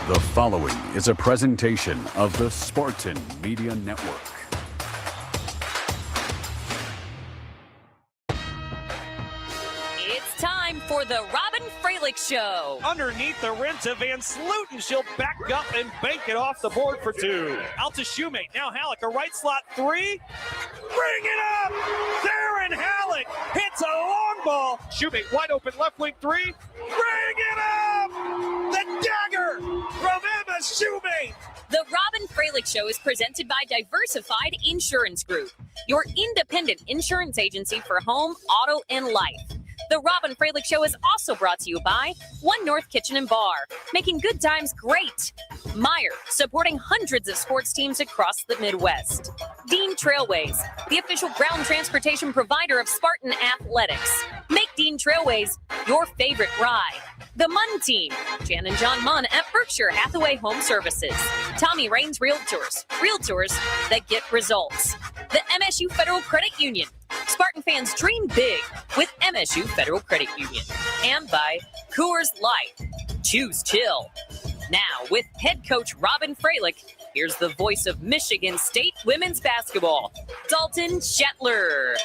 The following is a presentation of the Spartan Media Network. It's time for the Robyn Fralick Show. Underneath the rim to Van Sluten. She'll back up and bank it off the board for two. Out to Shoemate. Now Halleck, a right slot three. Bring it up! Darren Halleck hits a long ball. Shoemate wide open left wing three. Bring it up! The dagger from Emma Shoemate. The Robyn Fralick Show is presented by Diversified Insurance Group, your independent insurance agency for home, auto, and life. The Robyn Fralick Show is also brought to you by One North Kitchen and Bar, making good times great. Meyer, supporting hundreds of sports teams across the Midwest. Dean Trailways, the official ground transportation provider of Spartan Athletics. Make Dean Trailways your favorite ride. The Munn Team, Jan and John Munn at Berkshire Hathaway Home Services. Tommy Raines Realtors, realtors that get results. The MSU Federal Credit Union. Spartan fans dream big with MSU Federal Credit Union. And by Coors Light. Choose chill. Now, with head coach Robyn Fralick, here's the voice of Michigan State women's basketball, Dalton Shetler.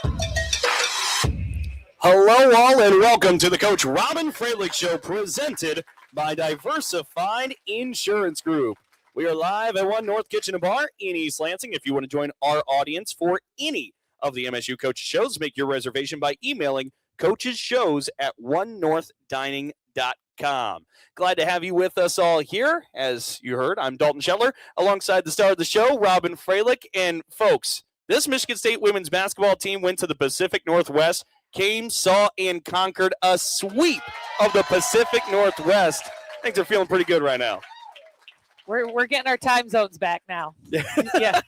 Hello, all, and welcome to the Coach Robyn Fralick Show, presented by Diversified Insurance Group. We are live at One North Kitchen and Bar in East Lansing. If you want to join our audience for any of the MSU Coaches Shows, make your reservation by emailing coachesshows@onenorthdining.com. Glad to have you with us all here. As you heard, I'm Dalton Shetler, alongside the star of the show, Robyn Fralick. And folks, this Michigan State women's basketball team went to the Pacific Northwest, came, saw, and conquered a sweep of the Pacific Northwest. Things are feeling pretty good right now. We're getting our time zones back now. Yeah.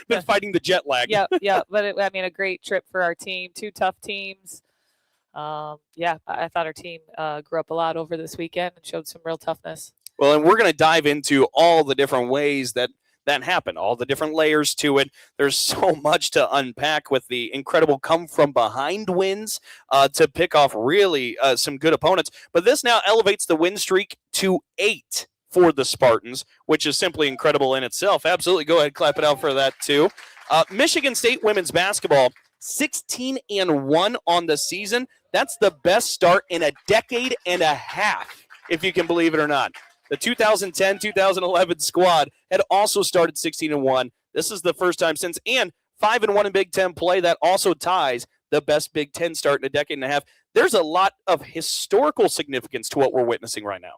Been fighting the jet lag. Yeah. But a great trip for our team. Two tough teams. I thought our team grew up a lot over this weekend and showed some real toughness. Well, and we're going to dive into all the different ways that happened, all the different layers to it. There's so much to unpack with the incredible come-from-behind wins to pick off really some good opponents. But this now elevates the win streak to 8 for the Spartans, which is simply incredible in itself. Absolutely. Go ahead, clap it out for that, too. Michigan State women's basketball, 16-1 on the season. That's the best start in a decade and a half, if you can believe it or not. The 2010-2011 squad had also started 16-1. This is the first time since, and 5-1 in Big Ten play. That also ties the best Big Ten start in a decade and a half. There's a lot of historical significance to what we're witnessing right now.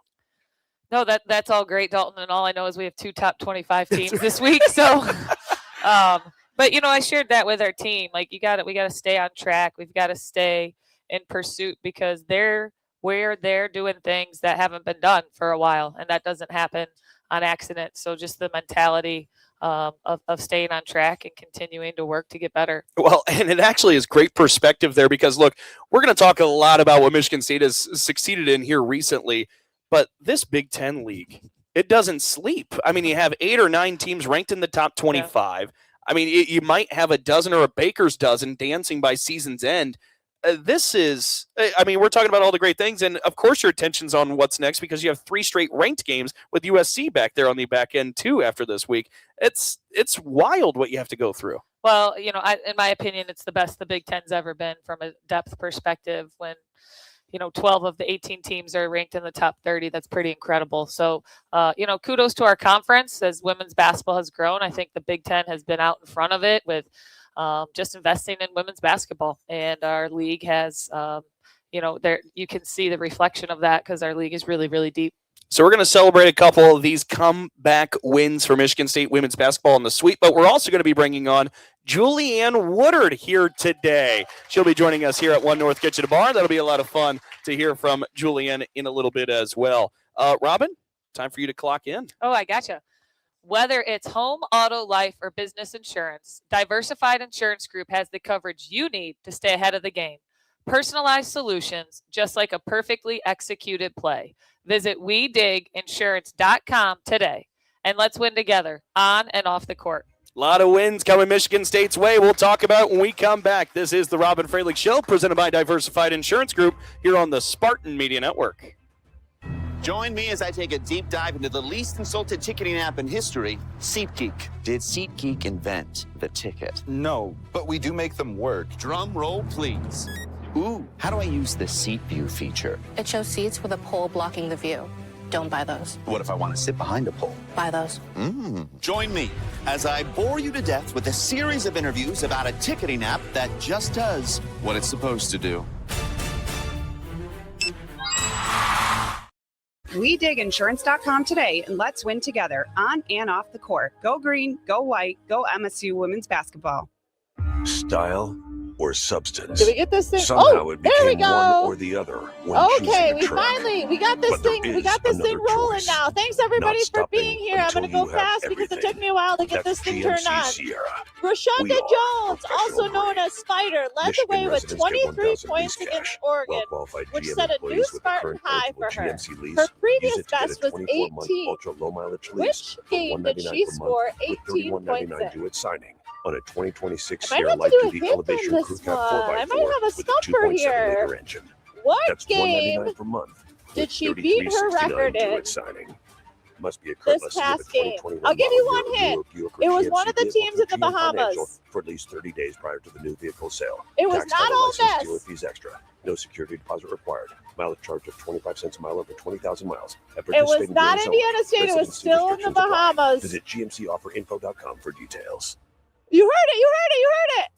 No, that's all great, Dalton, and all I know is we have 2 top 25 teams this week. So, but I shared that with our team. Like we got to stay on track. We've got to stay in pursuit because they're doing things that haven't been done for a while, and that doesn't happen on accident. So just the mentality of staying on track and continuing to work to get better. Well, and it actually is great perspective there because, look, we're going to talk a lot about what Michigan State has succeeded in here recently, but this Big Ten league, it doesn't sleep. I mean, you have 8 or 9 teams ranked in the top 25. Yeah. I mean, you might have a dozen or a baker's dozen dancing by season's end. We're talking about all the great things, and of course your attention's on what's next because you have 3 straight ranked games with USC back there on the back end too after this week. It's wild what you have to go through. Well, in my opinion, it's the best the Big Ten's ever been from a depth perspective. When 12 of the 18 teams are ranked in the top 30. That's pretty incredible. So, kudos to our conference as women's basketball has grown. I think the Big Ten has been out in front of it with just investing in women's basketball. And our league has, there you can see the reflection of that because our league is really, really deep. So we're going to celebrate a couple of these comeback wins for Michigan State women's basketball in the sweep, but we're also going to be bringing on Juliann Woodard here today. She'll be joining us here at One North Kitchen and Bar. That'll be a lot of fun to hear from Juliann in a little bit as well. Robyn, time for you to clock in. Oh, I gotcha. Whether it's home, auto, life, or business insurance, Diversified Insurance Group has the coverage you need to stay ahead of the game. Personalized solutions, just like a perfectly executed play. Visit WeDigInsurance.com today, and let's win together on and off the court. A lot of wins coming Michigan State's way. We'll talk about when we come back. This is the Robyn Fralick Show, presented by Diversified Insurance Group here on the Spartan Media Network. Join me as I take a deep dive into the least insulted ticketing app in history, SeatGeek. Did SeatGeek invent the ticket? No, but we do make them work. Drum roll, please. Ooh, how do I use the Seat View feature? It shows seats with a pole blocking the view. Don't buy those. What if I want to sit behind a pole? Buy those. Join me as I bore you to death with a series of interviews about a ticketing app that just does what it's supposed to do. We dig insurance.com today and let's win together on and off the court. Go green, go white, go MSU women's basketball. Style or substance? Did we get this thing? Somehow it there we became go. one or the other. Okay, we got this thing rolling now. Thanks everybody for being here. I'm going to go fast because it took me a while to get this thing turned on. Rashonda Jones, also known as Spider, led the way with 23 points against Oregon, which set a new Spartan high for her. Her previous best was 18. Which game did she score 18 points in? On a 2026 I might Sierra have to Light do a Duty hint on Elevation this Crew Cab one. 4x4 I might have a with a stumper 2.7 here. liter engine. What That's game $199 per month. did she beat her record in? Signing. Must be a This past game? I'll give you one hint. It was one of the teams in the Bahamas. For at least 30 days prior to the new vehicle sale. It was Tax, not title, all license, this. dealer fees extra. No security deposit required. Mileage charge of 25 cents a mile over 20,000 miles. It was not Indiana State. It was still in the Bahamas. Visit gmcofferinfo.com for details. You heard it.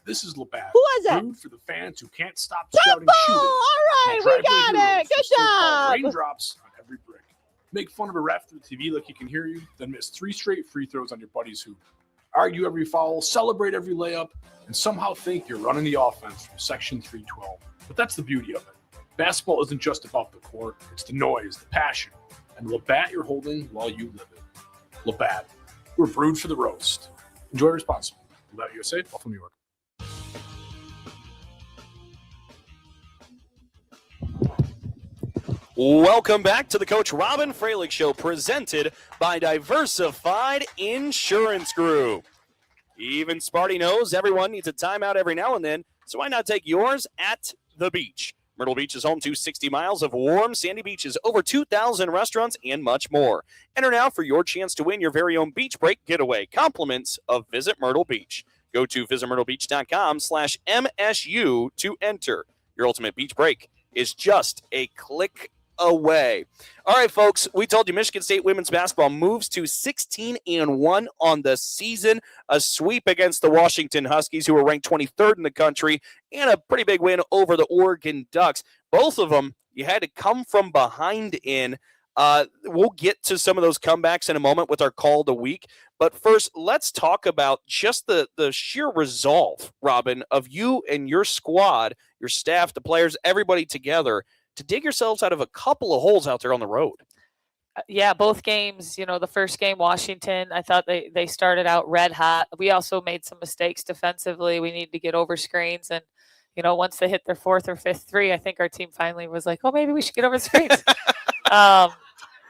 This is Labatt. Who was it? Food for the fans who can't stop Temple! shouting shooting. All right, we got it. Good job. Raindrops on every brick. Make fun of a ref through the TV like he can hear you, then miss 3 straight free throws on your buddy's hoop. Argue every foul, celebrate every layup, and somehow think you're running the offense from Section 312. But that's the beauty of it. Basketball isn't just about the court. It's the noise, the passion, and Labatt you're holding while you live it. Labatt. We're brewed for the roast. Enjoy responsibly. Labatt USA, Buffalo, New York. Welcome back to the Coach Robyn Fralick Show, presented by Diversified Insurance Group. Even Sparty knows everyone needs a timeout every now and then, so why not take yours at the beach? Myrtle Beach is home to 60 miles of warm, sandy beaches, over 2,000 restaurants, and much more. Enter now for your chance to win your very own beach break getaway. Compliments of Visit Myrtle Beach. Go to visitmyrtlebeach.com/MSU to enter. Your ultimate beach break is just a click away. All right, folks, we told you Michigan State women's basketball moves to 16-1 on the season, a sweep against the Washington Huskies, who were ranked 23rd in the country, and a pretty big win over the Oregon Ducks. Both of them you had to come from behind in. We'll get to some of those comebacks in a moment with our call of the week. But first, let's talk about just the sheer resolve, Robyn, of you and your squad, your staff, the players, everybody together, to dig yourselves out of a couple of holes out there on the road. Yeah, both games, the first game, Washington, I thought they started out red hot. We also made some mistakes defensively. We needed to get over screens. And, once they hit their 4th or 5th three, I think our team finally was like, oh, maybe we should get over the screens.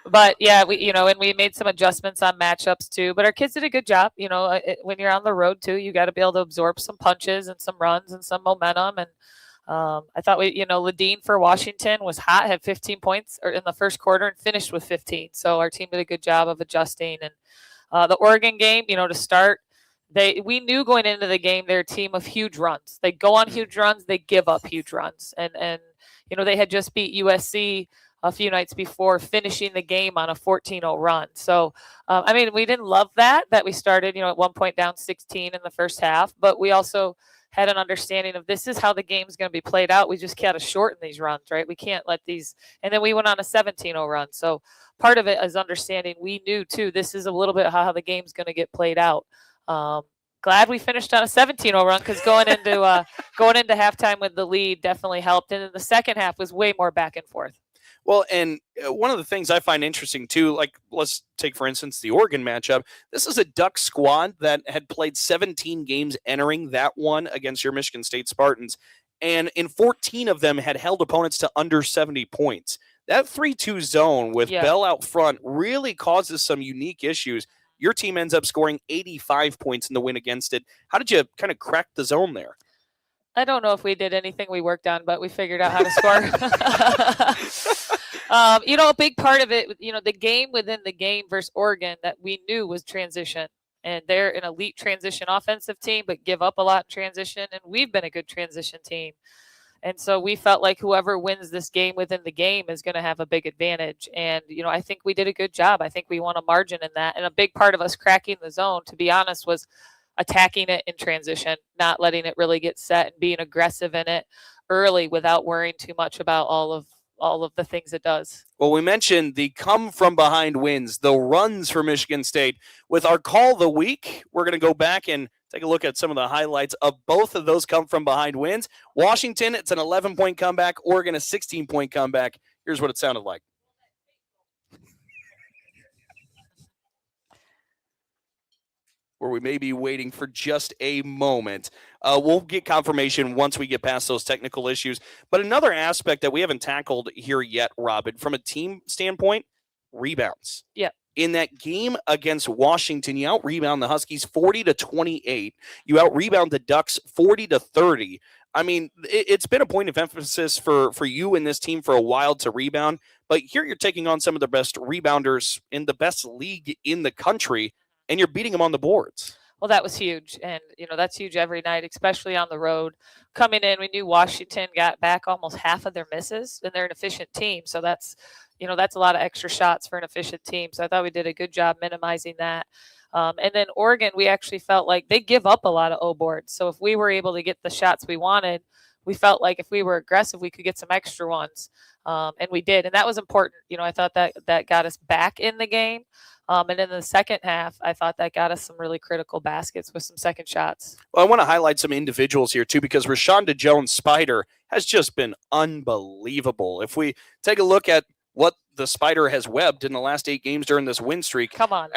But, yeah, and we made some adjustments on matchups, too. But our kids did a good job. When you're on the road, too, you got to be able to absorb some punches and some runs and some momentum. And I thought Ladine for Washington was hot, had 15 points in the first quarter and finished with 15. So our team did a good job of adjusting. And the Oregon game, to start, we knew going into the game they're a team of huge runs. They go on huge runs, they give up huge runs. And they had just beat USC a few nights before, finishing the game on a 14-0 run. So, we didn't love that we started, at one point down 16 in the first half, but we also had an understanding of this is how the game's going to be played out. We just got to shorten these runs, right? We can't let these. And then we went on a 17-0 run. So part of it is understanding we knew, too, this is a little bit how the game's going to get played out. Glad we finished on a 17-0 run because going into halftime with the lead definitely helped. And then the second half was way more back and forth. Well, and one of the things I find interesting, too, like let's take, for instance, the Oregon matchup. This is a Duck squad that had played 17 games entering that one against your Michigan State Spartans. And in 14 of them had held opponents to under 70 points. That 3-2 zone with Bell out front really causes some unique issues. Your team ends up scoring 85 points in the win against it. How did you kind of crack the zone there? I don't know if we did anything we worked on, but we figured out how to score. A big part of it, the game within the game versus Oregon that we knew was transition. And they're an elite transition offensive team, but give up a lot in transition. And we've been a good transition team. And so we felt like whoever wins this game within the game is going to have a big advantage. And, I think we did a good job. I think we won a margin in that. And a big part of us cracking the zone, to be honest, was attacking it in transition, not letting it really get set and being aggressive in it early without worrying too much about all of the things it does. Well, we mentioned the come from behind wins, the runs for Michigan State. With our call of the week, we're going to go back and take a look at some of the highlights of both of those come from behind wins. Washington, it's an 11-point comeback. Oregon, a 16-point comeback. Here's what it sounded like. Where we may be waiting for just a moment. We'll get confirmation once we get past those technical issues. But another aspect that we haven't tackled here yet, Robyn, from a team standpoint, rebounds. Yeah. In that game against Washington, you out-rebound the Huskies 40-28. You out-rebound the Ducks 40-30. I mean, it's been a point of emphasis for you and this team for a while to rebound. But here you're taking on some of the best rebounders in the best league in the country, and you're beating them on the boards. Well, that was huge. And, that's huge every night, especially on the road. Coming in, we knew Washington got back almost half of their misses, and they're an efficient team. So that's a lot of extra shots for an efficient team. So I thought we did a good job minimizing that. And then Oregon, we actually felt like they give up a lot of O boards. So if we were able to get the shots we wanted, we felt like if we were aggressive, we could get some extra ones. And we did. And that was important. I thought that got us back in the game. And in the second half, I thought that got us some really critical baskets with some second shots. Well, I want to highlight some individuals here, too, because Rashonda Jones-Spider has just been unbelievable. If we take a look at what the Spider has webbed in the last 8 games during this win streak. Come on.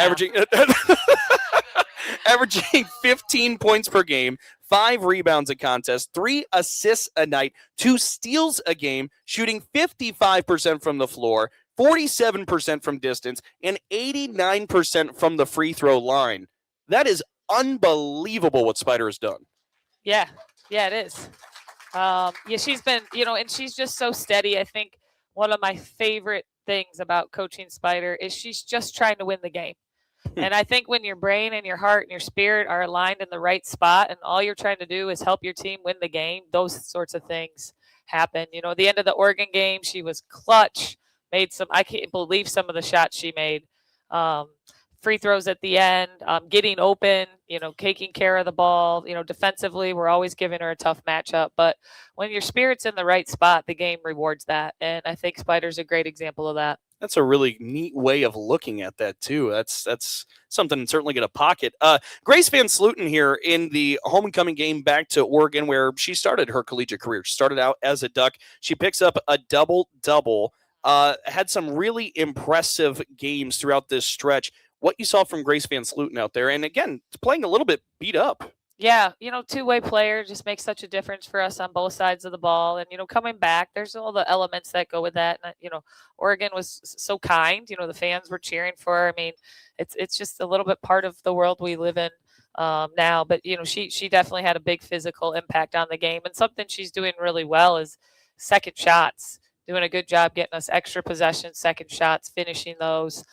Averaging 15 points per game, 5 rebounds a contest, 3 assists a night, 2 steals a game, shooting 55% from the floor, 47% from distance, and 89% from the free throw line. That is unbelievable what Spider has done. Yeah, it is. She's been, and she's just so steady. I think one of my favorite things about coaching Spider is she's just trying to win the game. And I think when your brain and your heart and your spirit are aligned in the right spot and all you're trying to do is help your team win the game, those sorts of things happen. At the end of the Oregon game, she was clutch. I can't believe some of the shots she made. Free throws at the end, getting open, taking care of the ball. Defensively, we're always giving her a tough matchup. But when your spirit's in the right spot, the game rewards that. And I think Spider's a great example of that. That's a really neat way of looking at that, too. That's something certainly going to pocket. Grace Van Slooten here in the homecoming game back to Oregon, where she started her collegiate career. She started out as a Duck. She picks up a double-double. Had some really impressive games throughout this stretch. What you saw from Grace Van Slooten out there, and again, playing a little bit beat up. Yeah, two-way player just makes such a difference for us on both sides of the ball. And, coming back, there's all the elements that go with that. And, Oregon was so kind. The fans were cheering for her. I mean, it's just a little bit part of the world we live in now. But, she definitely had a big physical impact on the game. And something she's doing really well is second shots. Doing a good job getting us extra possessions, second shots, finishing those,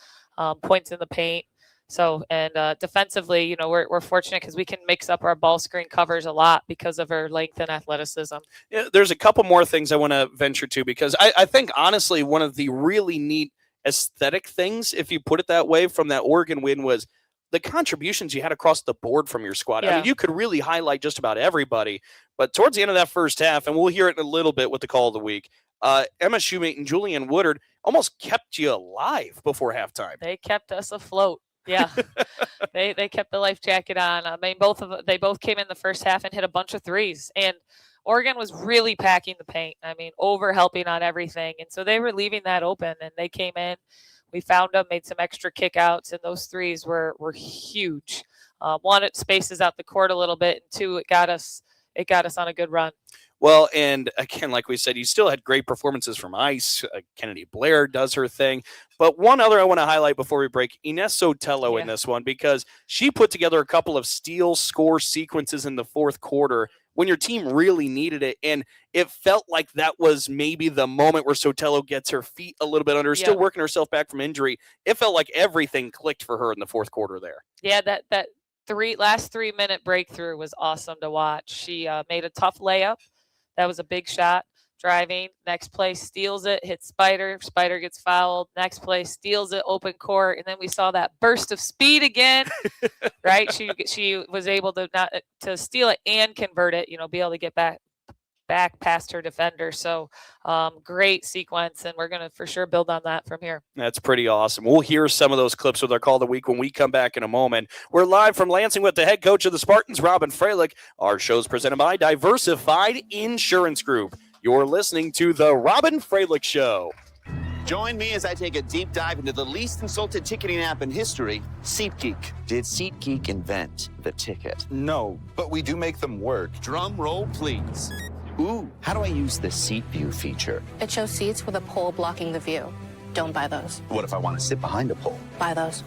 points in the paint. So, and defensively, we're fortunate because we can mix up our ball screen covers a lot because of her length and athleticism. Yeah, there's a couple more things I want to venture to because I think, honestly, one of the really neat aesthetic things, if you put it that way, from that Oregon win was the contributions you had across the board from your squad. Yeah. I mean, you could really highlight just about everybody. But towards the end of that first half, and we'll hear it in a little bit with the call of the week, Emma Shoemate and Juliann Woodard almost kept you alive before halftime. They kept us afloat. Yeah, they kept the life jacket on. I mean, they both came in the first half and hit a bunch of threes. And Oregon was really packing the paint. I mean, over helping on everything. And so they were leaving that open. And they came in. We found them, made some extra kickouts, and those threes were huge. One, it spaces out the court a little bit, and 2, it got us on a good run. Well, and again, like we said, you still had great performances from Ice. Kennedy Blair does her thing. But one other I want to highlight before we break, Ines Sotelo in this one, because she put together a couple of steal score sequences in the fourth quarter when your team really needed it. And it felt like that was maybe the moment where Sotelo gets her feet a little bit under, still working herself back from injury. It felt like everything clicked for her in the fourth quarter there. Yeah, that last 3-minute breakthrough was awesome to watch. She made a tough layup. That was a big shot. Driving, next play, steals it, hits Spider. Spider gets fouled. Next play, steals it, open court, and then we saw that burst of speed again. Right? She was able to steal it and convert it. Be able to get back past her defender. So great sequence, and we're going to for sure build on that from here. That's pretty awesome. We'll hear some of those clips with our Call of the Week when we come back in a moment. We're live from Lansing with the head coach of the Spartans, Robyn Fralick. Our show's presented by Diversified Insurance Group. You're listening to the Robyn Fralick Show. Join me as I take a deep dive into the least insulted ticketing app in history, SeatGeek. Did SeatGeek invent the ticket? No, but we do make them work. Drum roll, please. Ooh, how do I use the Seat View feature? It shows seats with a pole blocking the view. Don't buy those. What if I want to sit behind a pole? Buy those.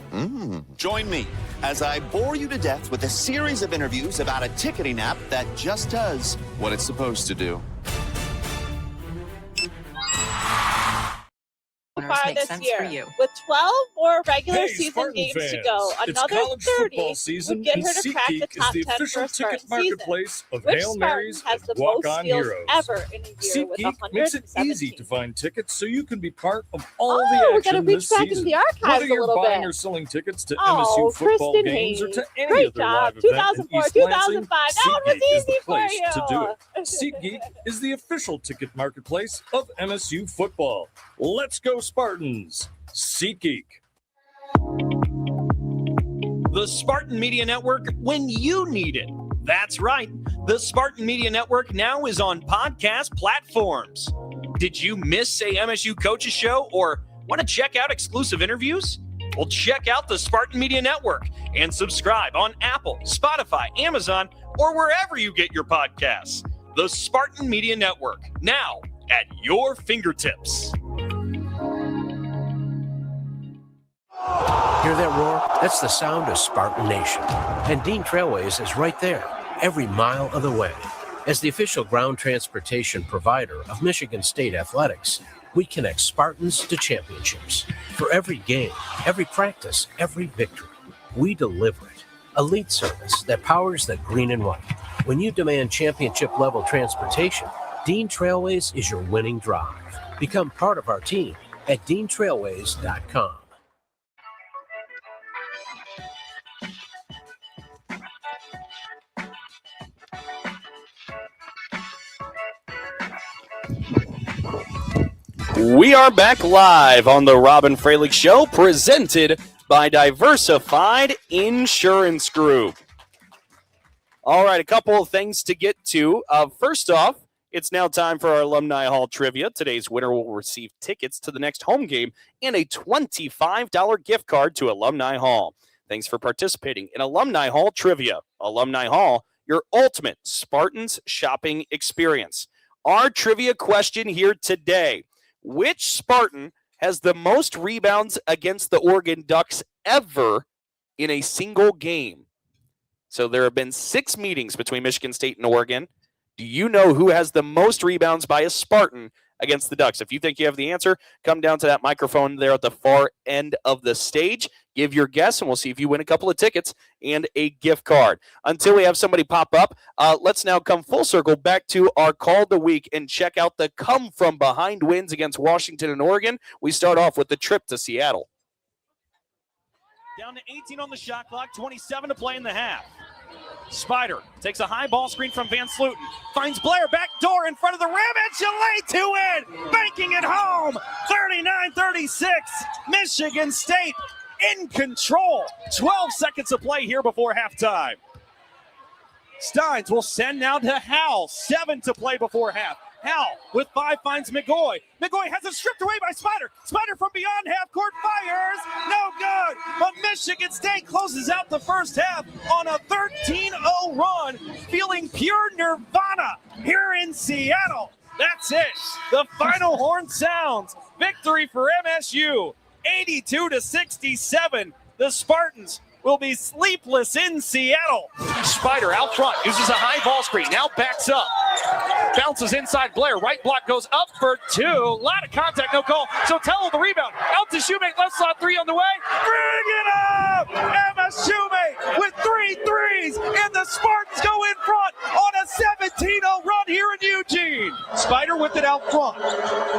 Join me as I bore you to death with a series of interviews about a ticketing app that just does what it's supposed to do. Far this year, with 12 more regular season Spartan games fans, to go, it's another college 30 football season, would get and her to crack the SeatGeek top is the 10 for official a Spartan ticket marketplace season. of Which Hail Spartan Marys has and the most walk-on steals heroes. ever in a year with SeatGeek makes it 117? easy to find tickets so you can be part of all the we're action gonna reach this back into season. the archives Whether a you're little buying bit. or selling tickets to Oh, MSU football Kristen games or Hayes. to any Great other job. live event in 2004, East Lansing, 2005. That one was SeatGeek is the easy for place you. to do it. SeatGeek is the official ticket marketplace of MSU football. Let's go Spartans! SeatGeek. The Spartan Media Network when you need it. That's right. The Spartan Media Network now is on podcast platforms. Did you miss a MSU Coaches Show or want to check out exclusive interviews? Well, check out the Spartan Media Network and subscribe on Apple, Spotify, Amazon, or wherever you get your podcasts. The Spartan Media Network, now at your fingertips. Hear that roar? That's the sound of Spartan Nation. And Dean Trailways is right there, every mile of the way. As the official ground transportation provider of Michigan State Athletics, we connect Spartans to championships. For every game, every practice, every victory, we deliver it. Elite service that powers the green and white. When you demand championship-level transportation, Dean Trailways is your winning drive. Become part of our team at DeanTrailways.com. We are back live on the Robyn Fralick Show, presented by Diversified Insurance Group. All right, a couple of things to get to. First off, it's now time for our Alumni Hall trivia. Today's winner will receive tickets to the next home game and a $25 gift card to Alumni Hall. Thanks for participating in Alumni Hall trivia. Alumni Hall, your ultimate Spartans shopping experience. Our trivia question here today: which Spartan has the most rebounds against the Oregon Ducks ever in a single game? So there have been 6 meetings between Michigan State and Oregon. Do you know who has the most rebounds by a Spartan against the Ducks? If you think you have the answer, come down to that microphone there at the far end of the stage. Give your guess, and we'll see if you win a couple of tickets and a gift card. Until we have somebody pop up, let's now come full circle back to our Call of the Week and check out the come-from-behind wins against Washington and Oregon. We start off with the trip to Seattle. Down to 18 on the shot clock, 27 to play in the half. Spider takes a high ball screen from Van Sluten, finds Blair back door in front of the rim, and she'll lay 2 in, banking it home. 39-36, Michigan State in control. 12 seconds to play here before halftime. Steins will send now to Howell. 7 to play before half. Howell with 5 finds McGoy. McGoy has it stripped away by Spider. Spider from beyond half court fires. No good. But Michigan State closes out the first half on a 13-0 run, feeling pure nirvana here in Seattle. That's it. The final horn sounds. Victory for MSU, 82-67. The Spartans will be sleepless in Seattle. Spider out front, uses a high ball screen, now backs up. Bounces inside Blair, right block goes up for 2. A lot of contact, no call. So Tello the rebound, out to Shoemate, left slot 3 on the way. Bring it up! Emma Shoemate with 3 threes, and the Spartans go in front on a 17-0 run here in Eugene. Spider with it out front.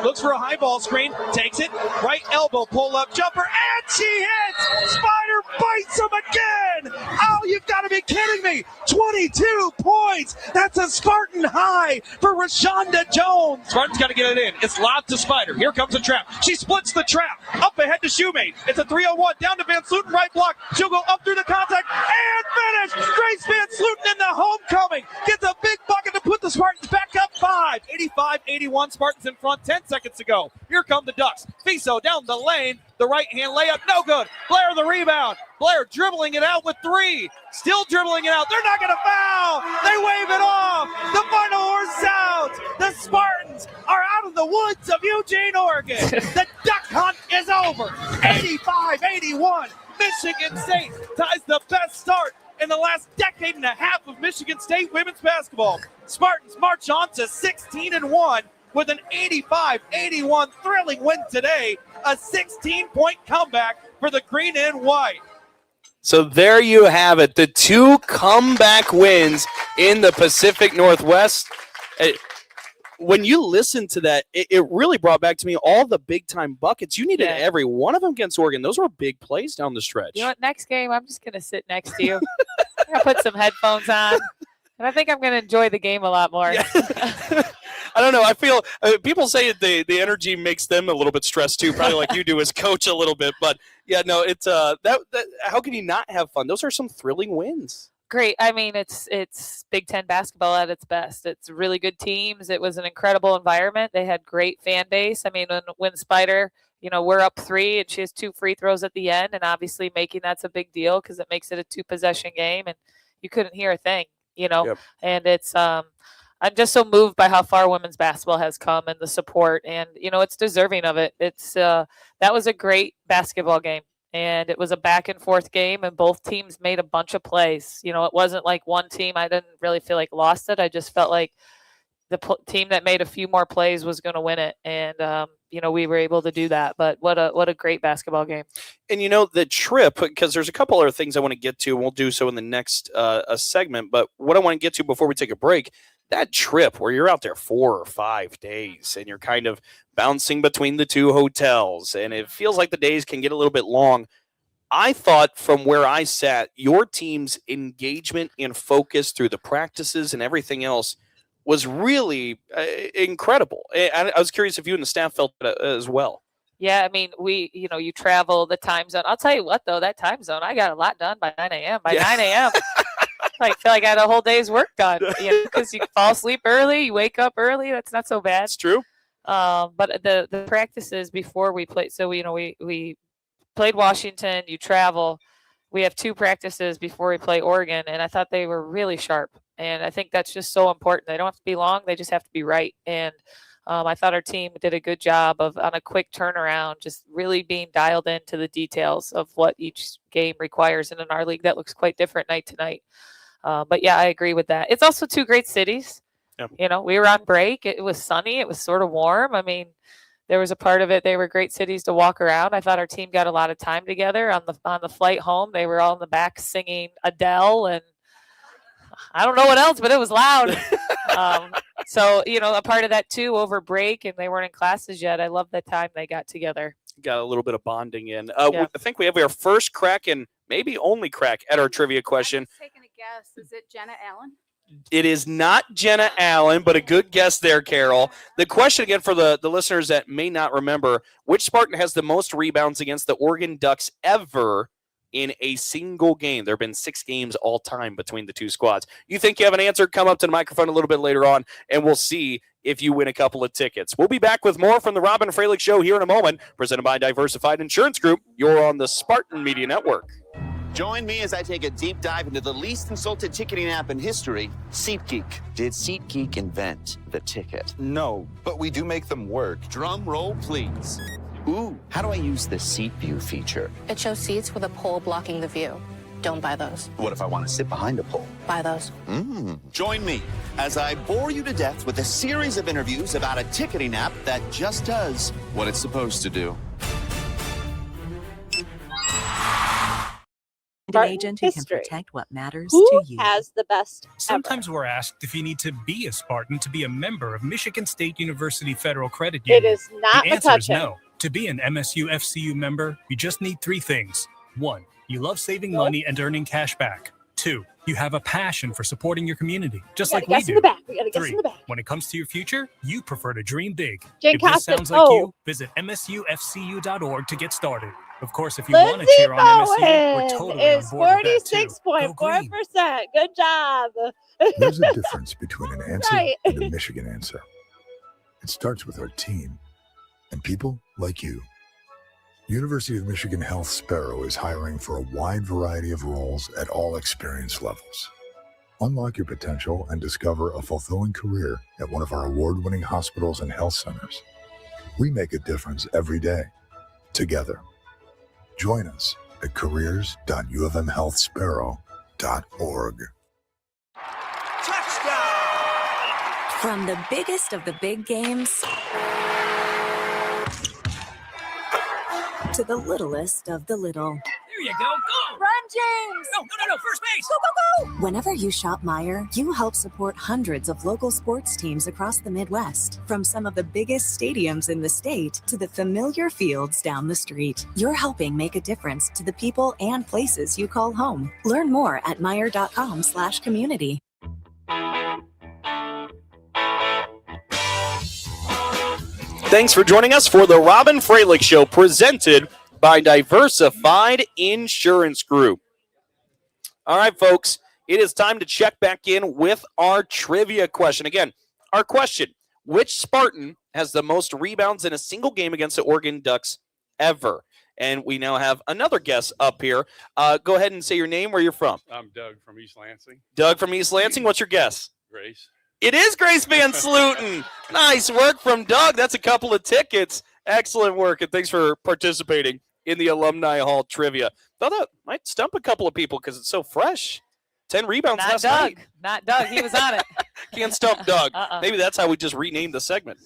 Looks for a high ball screen, takes it, right elbow pull-up jumper, and she hits! Spider bites him again! Oh, you've got to be kidding me! 22 points! That's a Spartan high for Rashonda Jones. Spartan's got to get it in. It's lobbed to Spider. Here comes the trap. She splits the trap. Up ahead to Shoemate. It's a 3-on-1. Down to Van Sluten, right block. She'll go up through the contact and finish. Grace Van Sluten in the homecoming. Gets a big bucket to put the Spartans back up 5. 85-81. Spartans in front. 10 seconds to go. Here come the Ducks. Fiso down the lane. The right-hand layup, no good. Blair the rebound. Blair dribbling it out with 3. Still dribbling it out. They're not going to foul. They wave it off. The final horse sounds. The Spartans are out of the woods of Eugene, Oregon. The duck hunt is over. 85-81. Michigan State ties the best start in the last decade and a half of Michigan State women's basketball. Spartans march on to 16-1 with an 85-81 thrilling win today. A 16-point comeback for the green and white. So there you have it, the 2 comeback wins in the Pacific Northwest. When you listen to that, it really brought back to me all the big-time buckets. You needed every one of them against Oregon. Those were big plays down the stretch. You know what? Next game, I'm just going to sit next to you. I'm going to put some headphones on, and I think I'm going to enjoy the game a lot more. Yeah. I don't know. I feel people say the energy makes them a little bit stressed too, probably like you do as coach a little bit. But yeah, no, it's that how can you not have fun? Those are some thrilling wins. Great. I mean, it's Big Ten basketball at its best. It's really good teams. It was an incredible environment. They had great fan base. I mean, when Spider, we're up 3 and she has 2 free throws at the end, and obviously making that's a big deal because it makes it a 2-possession game, and you couldn't hear a thing, Yep. And it's I'm just so moved by how far women's basketball has come and the support, and it's deserving of it. It's that was a great basketball game, and it was a back and forth game, and both teams made a bunch of plays. It wasn't like one team. I didn't really feel like lost it. I just felt like the team that made a few more plays was going to win it, and we were able to do that. But what a great basketball game. And the trip, because there's a couple other things I want to get to, and we'll do so in the next segment. But what I want to get to before we take a break. That trip where you're out there 4 or 5 days and you're kind of bouncing between the 2 hotels and it feels like the days can get a little bit long. I thought from where I sat, your team's engagement and focus through the practices and everything else was really incredible. I was curious if you and the staff felt that as well. Yeah, I mean, you travel the time zone. I'll tell you what, though, that time zone, I got a lot done by 9 a.m. By 9 a.m., I feel like I had a whole day's work done because you fall asleep early, you wake up early. That's not so bad. It's true. But the practices before we played, so we played Washington. You travel. We have 2 practices before we play Oregon, and I thought they were really sharp. And I think that's just so important. They don't have to be long; they just have to be right. And I thought our team did a good job on a quick turnaround, just really being dialed into the details of what each game requires. And in our league, that looks quite different night to night. But yeah, I agree with that. It's also 2 great cities. Yep. We were on break. It was sunny. It was sort of warm. I mean, there was a part of it. They were great cities to walk around. I thought our team got a lot of time together on the flight home. They were all in the back singing Adele, and I don't know what else, but it was loud. So, a part of that too over break, and they weren't in classes yet. I love the time they got together. Got a little bit of bonding in. I think we have our first crack and maybe only crack at our trivia question. Taking a guess. Is it Jenna Allen? It is not Jenna Allen, but a good guess there, Carol. The question again for the listeners that may not remember, which Spartan has the most rebounds against the Oregon Ducks ever in a single game? There have been 6 games all time between the 2 squads. You think you have an answer? Come up to the microphone a little bit later on, and we'll see if you win a couple of tickets. We'll be back with more from the Robyn Fralick Show here in a moment, presented by Diversified Insurance Group. You're on the Spartan Media Network. Join me as I take a deep dive into the least consulted ticketing app in history, SeatGeek. Did SeatGeek invent the ticket? No, but we do make them work. Drum roll, please. Ooh, how do I use the Seat View feature? It shows seats with a pole blocking the view. Don't buy those. What if I want to sit behind a pole? Buy those. Join me as I bore you to death with a series of interviews about a ticketing app that just does what it's supposed to do. An agent who can protect what matters Who to you. has the best Sometimes we're asked if you need to be a Spartan to be a member of Michigan State University Federal Credit It Union. is not The answer is McCutcheon. no. To be an MSU FCU member, you just need 3 things. 1, you love saving money and earning cash back. 2, you have a passion for supporting your community, just like we guess in do. the back. We gotta guess 3, in the back. when it comes to your future, you prefer to dream big. Jane if this Costin, sounds like oh. you, visit msufcu.org to get started. Of course, if you want to Lindsey cheer on MSU, we're Bowen totally is on board with that too. 46.4%. Good job. There's a difference between an answer Right. and a Michigan answer. It starts with our team and people like you. University of Michigan Health Sparrow is hiring for a wide variety of roles at all experience levels. Unlock your potential and discover a fulfilling career at one of our award-winning hospitals and health centers. We make a difference every day, together. Join us at careers.ufmhealthsparrow.org. From the biggest of the big games to the littlest of the little. There you go. Go! Run, James! No, first base! Go, go, go! Whenever you shop Meijer, you help support hundreds of local sports teams across the Midwest. From some of the biggest stadiums in the state to the familiar fields down the street. You're helping make a difference to the people and places you call home. Learn more at Meijer.com/community. Thanks for joining us for the Robyn Fralick Show, presented by Diversified Insurance Group. All right, folks, it is time to check back in with our trivia question. Again, our question, which Spartan has the most rebounds in a single game against the Oregon Ducks ever? And we now have another guest up here. Go ahead and say your name, where you're from. I'm Doug from East Lansing. Doug from East Lansing, what's your guess? Grace. It is Grace Van Sluten. Nice work from Doug. That's a couple of tickets. Excellent work, and thanks for participating in the Alumni Hall trivia. Thought that might stump a couple of people because it's so fresh. 10 rebounds Not last Doug. night. Not Doug. He was on it. Can't stump Doug. Maybe that's how we just renamed the segment.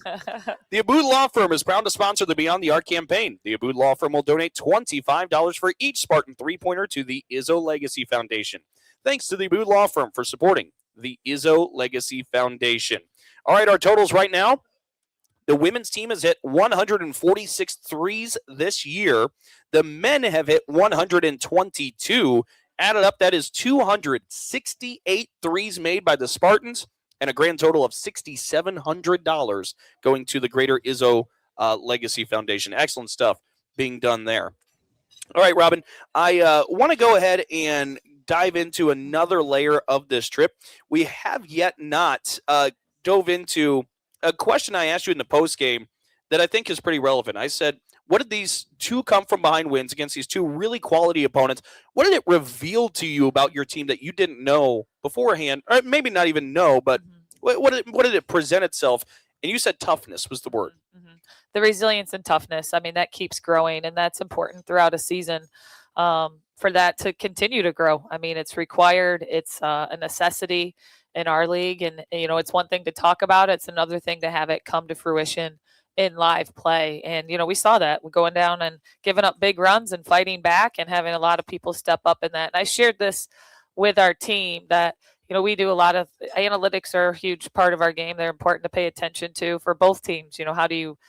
The Abood Law Firm is proud to sponsor the Beyond the Arc campaign. The Abood Law Firm will donate $25 for each Spartan three-pointer to the Izzo Legacy Foundation. Thanks to the Abood Law Firm for supporting the Izzo Legacy Foundation. All right, our totals right now. The women's team has hit 146 threes this year. The men have hit 122. Added up, that is 268 threes made by the Spartans and a grand total of $6,700 going to the Greater Izzo Legacy Foundation. Excellent stuff being done there. All right, Robyn, I want to go ahead and dive into another layer of this trip. We have yet not dove into a question I asked you in the postgame that I think is pretty relevant. I said, what did these two come from behind wins against these two really quality opponents? What did it reveal to you about your team that you didn't know beforehand, or maybe not even know, but what did it present itself? And you said toughness was the word. The resilience and toughness. I mean, that keeps growing, and that's important throughout a season for that to continue to grow. I mean, it's required. It's a necessity in our league. And, you know, it's one thing to talk about. It's another thing to have it come to fruition in live play. And, you know, we saw that. We're going down and giving up big runs and fighting back and having a lot of people step up in that. And I shared this with our team that, you know, we do a lot of analytics are a huge part of our game. They're important to pay attention to for both teams. You know, how do you,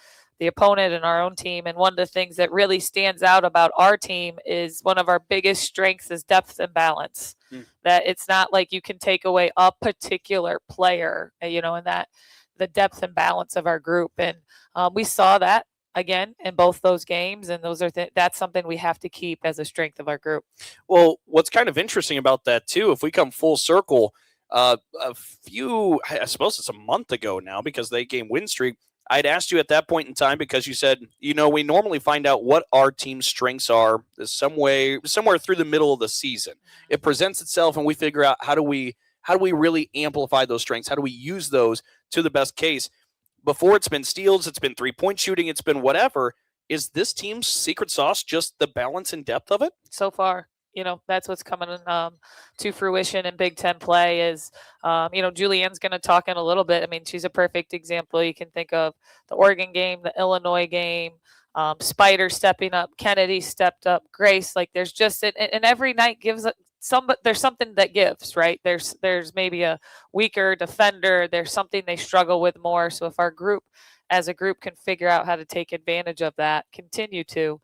the opponent and our own team. And one of the things that really stands out about our team is one of our biggest strengths is depth and balance. That it's not like you can take away a particular player, you know, and that the depth and balance of our group. And we saw that again in both those games. And those are that's something we have to keep as a strength of our group. Well, what's kind of interesting about that too, if we come full circle, I suppose it's a month ago now because they game win streak. I'd asked you at that point in time because you said, you know, we normally find out what our team's strengths are somewhere through the middle of the season. It presents itself and we figure out how do we really amplify those strengths? How do we use those to the best case? Before it's been steals, it's been 3-point shooting, it's been whatever. Is this team's secret sauce just the balance and depth of it? So far. that's what's coming to fruition in Big Ten play is, Juliann's going to talk in a little bit. I mean, she's a perfect example. You can think of the Oregon game, the Illinois game, Spider stepping up, Kennedy stepped up, Grace. Like there's just, and every night gives there's something that gives, right? There's maybe a weaker defender. There's something they struggle with more. So if our group as a group can figure out how to take advantage of that, continue to,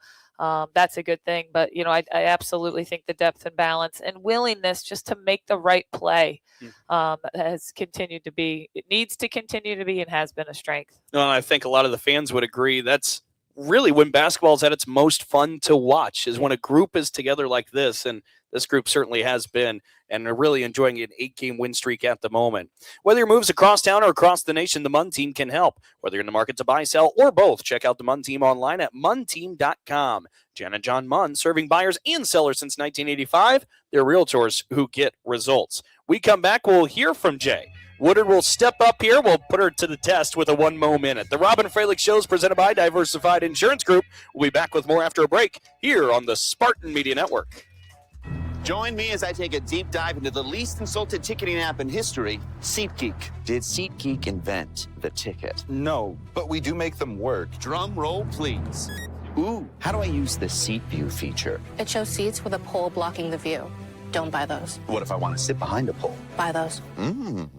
that's a good thing. But, I absolutely think the depth and balance and willingness just to make the right play has continued to be, it needs to continue to be and has been a strength. No, and I think a lot of the fans would agree that's really when basketball is at its most fun to watch, is when a group is together like this. And this group certainly has been, and are really enjoying an 8-game win streak at the moment. Whether your moves across town or across the nation, the Munn team can help. Whether you're in the market to buy, sell, or both, check out the Munn team online at munnteam.com. Jan and John Munn, serving buyers and sellers since 1985. They're realtors who get results. We come back, we'll hear from Jay. Woodard will step up here. We'll put her to the test with a 1 Mo Minute. The Robyn Fralick Show is presented by Diversified Insurance Group. We'll be back with more after a break here on the Spartan Media Network. Join me as I take a deep dive into the least consulted ticketing app in history, SeatGeek. Did SeatGeek invent the ticket? No, but we do make them work. Drum roll, please. Ooh, how do I use the Seat View feature? It shows seats with a pole blocking the view. Don't buy those. What if I want to sit behind a pole? Buy those.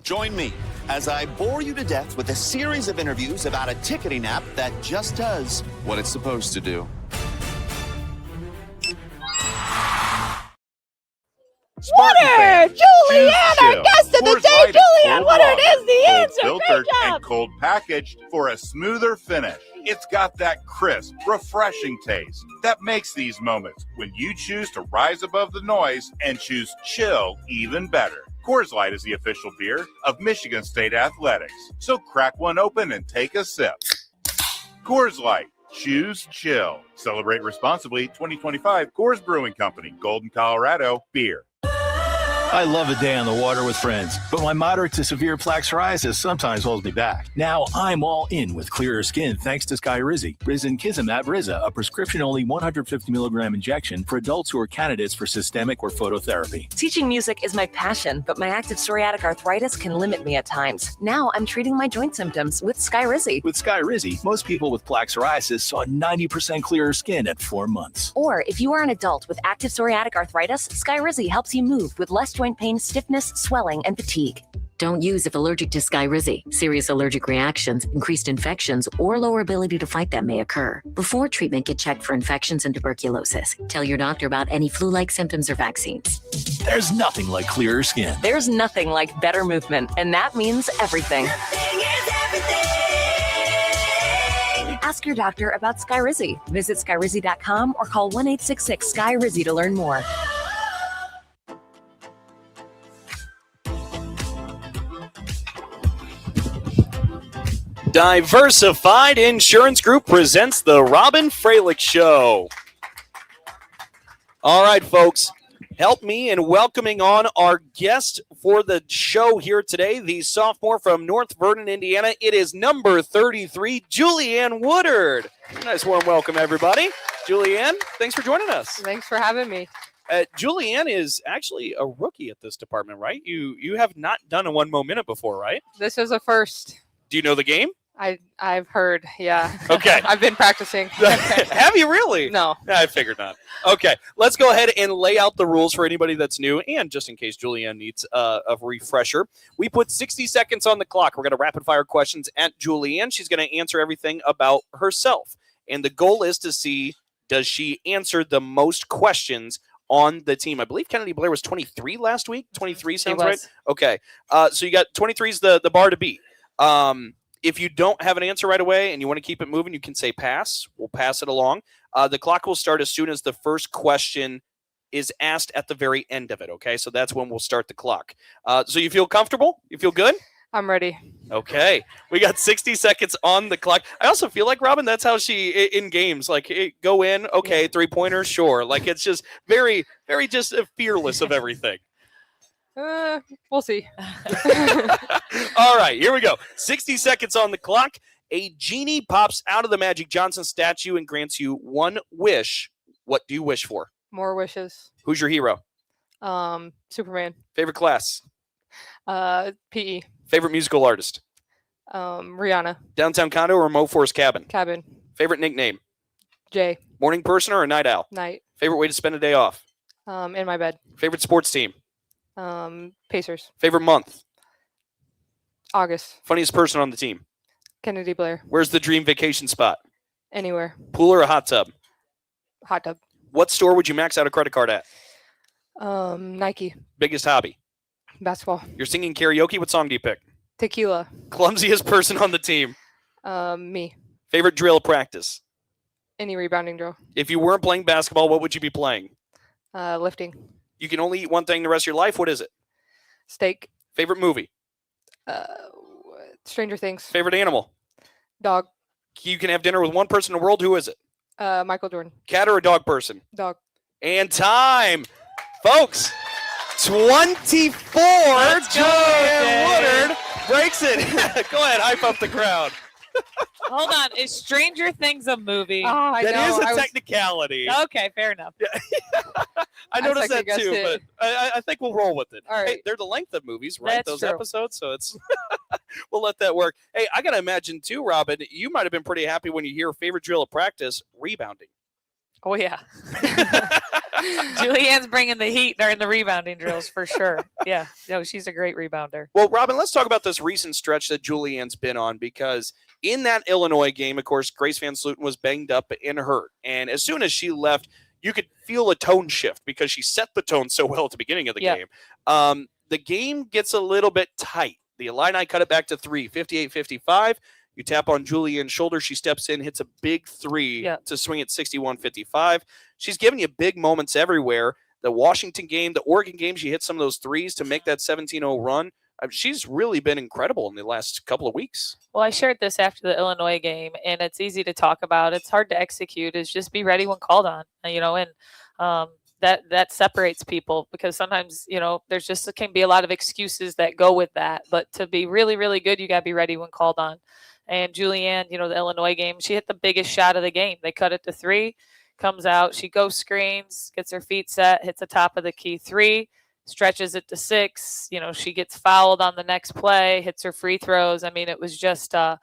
Join me as I bore you to death with a series of interviews about a ticketing app that just does what it's supposed to do. Woodard! Juliann, our guest of the day! Juliann Woodard is the answer! Filtered Great job! and cold packaged for a smoother finish. It's got that crisp, refreshing taste that makes these moments when you choose to rise above the noise and choose chill even better. Coors Light is the official beer of Michigan State Athletics. So crack one open and take a sip. Coors Light. Choose chill. Celebrate responsibly. 2025 Coors Brewing Company, Golden, Colorado. Beer. I love a day on the water with friends, but my moderate to severe plaque psoriasis sometimes holds me back. Now I'm all in with clearer skin thanks to Skyrizi. Risankizumab Riza, a prescription-only 150 milligram injection for adults who are candidates for systemic or phototherapy. Teaching music is my passion, but my active psoriatic arthritis can limit me at times. Now I'm treating my joint symptoms with Skyrizi. With Skyrizi, most people with plaque psoriasis saw 90% clearer skin at 4 months. Or if you are an adult with active psoriatic arthritis, Skyrizi helps you move with less joint pain, stiffness, swelling, and fatigue. Don't use if allergic to Skyrizi. Serious allergic reactions, increased infections, or lower ability to fight them may occur. Before treatment, get checked for infections and tuberculosis. Tell your doctor about any flu-like symptoms or vaccines. There's nothing like clearer skin. There's nothing like better movement, and that means everything. Ask your doctor about Skyrizi. Visit Skyrizi.com or call 1-866-SKY-RIZZI to learn more. Diversified Insurance Group presents the Robyn Fralick Show. All right, folks, help me in welcoming on our guest for the show here today, the sophomore from North Vernon, Indiana. It is number 33, Juliann Woodard. Nice warm welcome, everybody. Juliann, thanks for joining us. Thanks for having me. Juliann is actually a rookie at this department, right? You have not done a 1 Mo Minute before, right? This is a first. Do you know the game? I've heard, yeah. Okay. I've been practicing. Have you really? No. I figured not. Okay, let's go ahead and lay out the rules for anybody that's new, and just in case Juliann needs a refresher. We put 60 seconds on the clock. We're going to rapid-fire questions at Juliann. She's going to answer everything about herself, and the goal is to see, does she answer the most questions on the team? I believe Kennedy Blair was 23 last week. 23 sounds right? Okay, so you got 23 is the bar to beat. If you don't have an answer right away and you want to keep it moving, you can say pass. We'll pass it along. The clock will start as soon as the first question is asked at the very end of it, okay? So that's when we'll start the clock. So you feel comfortable? You feel good? I'm ready. Okay. We got 60 seconds on the clock. I also feel like, Robyn, that's how she, in games, like, go in, okay, three-pointer, sure. Like, it's just very, very just fearless of everything. We'll see. All right, here we go. 60 seconds on the clock. A genie pops out of the Magic Johnson statue and grants you one wish. What do you wish for? More wishes. Who's your hero? Superman. Favorite class? PE. Favorite musical artist? Rihanna. Downtown condo or remote forest cabin? Cabin. Favorite nickname? Jay. Morning person or a night owl? Night. Favorite way to spend a day off? In my bed. Favorite sports team? Pacers. Favorite month? August. Funniest person on the team? Kennedy Blair. Where's the dream vacation spot? Anywhere. Pool or a hot tub? Hot tub. What store would you max out a credit card at? Nike. Biggest hobby? Basketball. You're singing karaoke. What song do you pick? Tequila. Clumsiest person on the team? Me. Favorite drill practice? Any rebounding drill. If you weren't playing basketball, what would you be playing? Lifting. You can only eat one thing the rest of your life. What is it? Steak. Favorite movie? Stranger Things. Favorite animal? Dog. You can have dinner with one person in the world. Who is it? Michael Jordan. Cat or a dog person? Dog. And time. Folks, 24. Juliann Woodard breaks it. Go ahead, hype up the crowd. Hold on. Is Stranger Things a movie? I That know. is a technicality. Okay, fair enough. I noticed that second-guessed too, it. but I think we'll roll with it. All right. Hey, they're the length of movies, right? That's Those true. episodes, so it's we'll let that work. Hey, I gotta imagine too, Robyn, you might have been pretty happy when you hear favorite drill of practice, rebounding. Oh, yeah. Juliann's bringing the heat during the rebounding drills for sure. Yeah. No, she's a great rebounder. Well, Robyn, let's talk about this recent stretch that Juliann's been on, because in that Illinois game, of course, Grace Van Sluten was banged up and hurt. And as soon as she left, you could feel a tone shift because she set the tone so well at the beginning of the game. The game gets a little bit tight. The Illini cut it back to 3, 58-55. You tap on Juliann's shoulder. She steps in, hits a big three to swing at 61-55. She's giving you big moments everywhere. The Washington game, the Oregon game, she hit some of those threes to make that 17-0 run. She's really been incredible in the last couple of weeks. Well, I shared this after the Illinois game, and it's easy to talk about. It's hard to execute. Is just be ready when called on, and that separates people, because sometimes, there's just can be a lot of excuses that go with that. But to be really, really good, you got to be ready when called on. And Juliann, the Illinois game, she hit the biggest shot of the game. They cut it to 3, comes out, she goes screens, gets her feet set, hits the top of the key 3, stretches it to 6. She gets fouled on the next play, hits her free throws. I mean, it was just a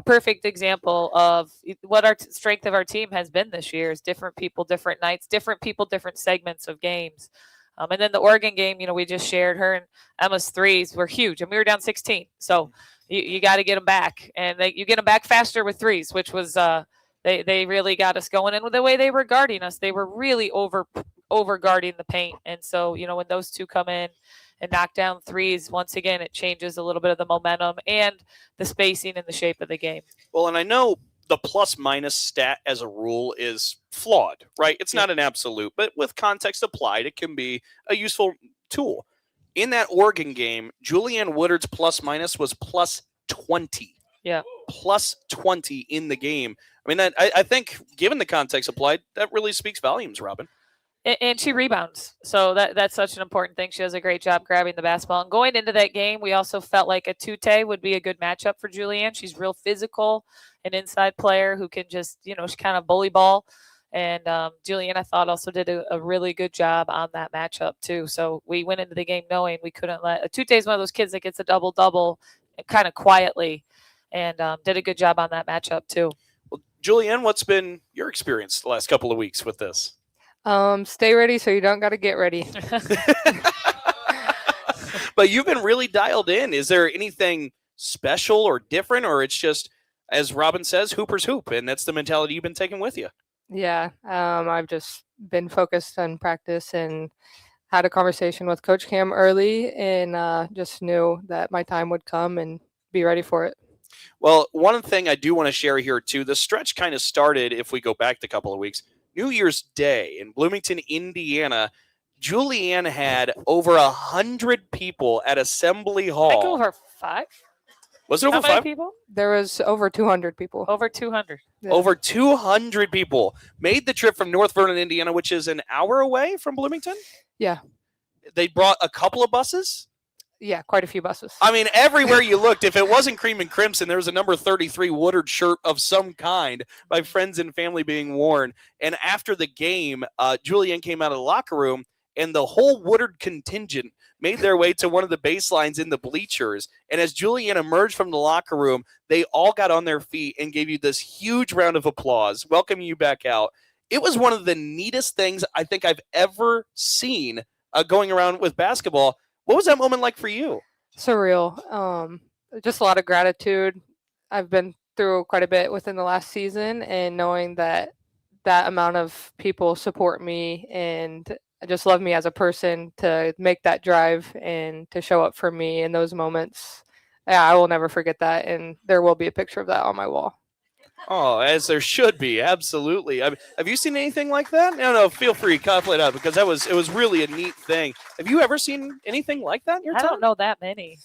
perfect example of what our strength of our team has been this year is different people, different nights, different people, different segments of games. And then the Oregon game, we just shared her and Emma's threes were huge, and we were down 16. So you got to get them back, and you get them back faster with threes, which was they really got us going. And with the way they were guarding us, they were really over guarding the paint. And so when those two come in and knock down threes, once again, it changes a little bit of the momentum and the spacing and the shape of the game. Well, and I know the plus-minus stat as a rule is flawed, right? It's not an absolute, but with context applied, it can be a useful tool. In that Oregon game, Juliann Woodard's plus-minus was plus 20. Yeah. Plus 20 in the game. I mean, I think, given the context applied, that really speaks volumes, Robyn. And she rebounds. So that's such an important thing. She does a great job grabbing the basketball. And going into that game, we also felt like a Tute would be a good matchup for Juliann. She's real physical, an inside player who can just, she kind of bully ball. And Juliann, I thought, also did a really good job on that matchup, too. So we went into the game knowing we couldn't let – Tute is one of those kids that gets a double-double kind of quietly, and did a good job on that matchup, too. Well, Juliann, what's been your experience the last couple of weeks with this? Stay ready so you don't got to get ready. But you've been really dialed in. Is there anything special or different, or it's just, as Robyn says, hoopers hoop, and that's the mentality you've been taking with you? Yeah, I've just been focused on practice and had a conversation with Coach Cam early, and just knew that my time would come and be ready for it. Well, one thing I do want to share here, too, the stretch kind of started, if we go back a couple of weeks, New Year's Day in Bloomington, Indiana. Juliann had over 100 people at Assembly Hall. I think over 5. Was it over How many 5 people? There was over 200 people. Over 200. Yeah. Over 200 people made the trip from North Vernon, Indiana, which is an hour away from Bloomington. Yeah. They brought a couple of buses. Yeah, quite a few buses. I mean, everywhere you looked, if it wasn't Cream and Crimson, there was a number 33 Woodard shirt of some kind by friends and family being worn. And after the game, Juliann came out of the locker room, and the whole Woodard contingent made their way to one of the baselines in the bleachers. And as Juliann emerged from the locker room, they all got on their feet and gave you this huge round of applause, welcoming you back out. It was one of the neatest things I think I've ever seen going around with basketball. What was that moment like for you? Surreal. Just a lot of gratitude. I've been through quite a bit within the last season, and knowing that that amount of people support me and just love me as a person, to make that drive and to show up for me in those moments. Yeah, I will never forget that, and there will be a picture of that on my wall. Oh, as there should be, absolutely. I mean, have you seen anything like that? No, feel free, couple it up, because it was really a neat thing. Have you ever seen anything like that in your I time? don't know that many.